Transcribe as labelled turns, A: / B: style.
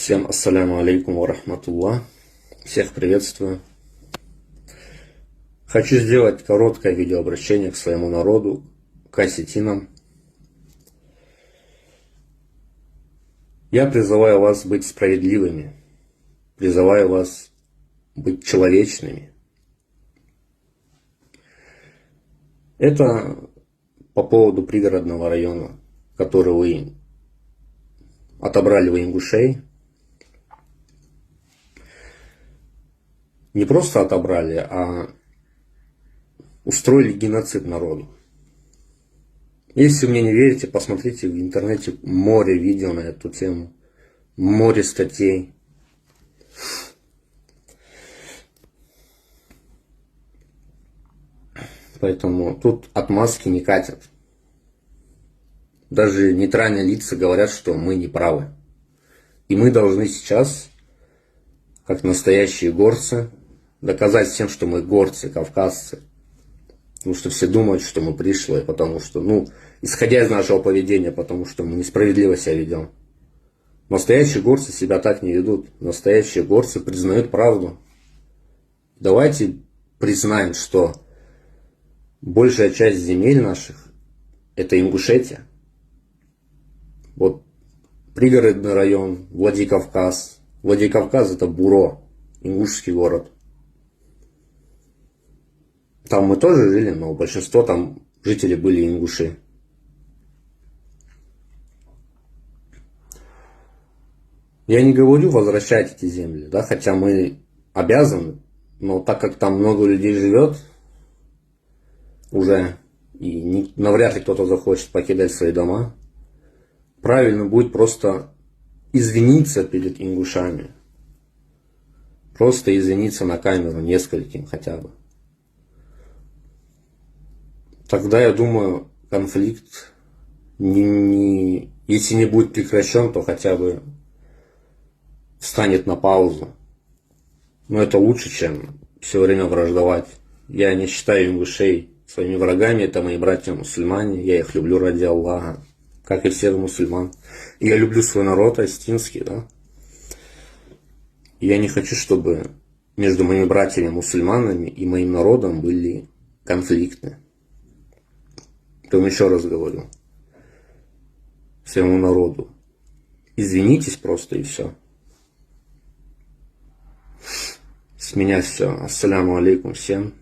A: Всем ассаляму алейкум ва рахматуллах. Всех приветствую. Хочу сделать короткое видеообращение к своему народу, к осетинам. Я призываю вас быть справедливыми, призываю вас быть человечными. Это по поводу пригородного района, который вы отобрали у ингушей. Не просто отобрали, а устроили геноцид народу. Если мне не верите, посмотрите в интернете море видео на эту тему, море статей. Поэтому тут отмазки не катят. Даже нейтральные лица говорят, что мы не правы. И мы должны сейчас, как настоящие горцы, доказать всем, что мы горцы, кавказцы. Потому что все думают, что мы пришлые, потому что, исходя из нашего поведения, потому что мы несправедливо себя ведем. Настоящие горцы себя так не ведут. Настоящие горцы признают правду. Давайте признаем, что большая часть земель наших — это Ингушетия. Вот пригородный район, Владикавказ. Владикавказ — это Буро, ингушский город. Там мы тоже жили, но большинство там жителей были ингуши. Я не говорю возвращать эти земли, да, хотя мы обязаны, но так как там много людей живет уже, и навряд ли кто-то захочет покидать свои дома, правильно будет просто извиниться перед ингушами. Просто извиниться на камеру нескольким хотя бы. Тогда, я думаю, конфликт, если не будет прекращен, то хотя бы встанет на паузу. Но это лучше, чем все время враждовать. Я не считаю ингушей своими врагами, это мои братья-мусульмане, я их люблю ради Аллаха, как и всех мусульман. И я люблю свой народ осетинский, да. И я не хочу, чтобы между моими братьями-мусульманами и моим народом были конфликты. Потом еще раз говорю своему народу: извинитесь просто и все. С меня все. Ассаляму алейкум всем.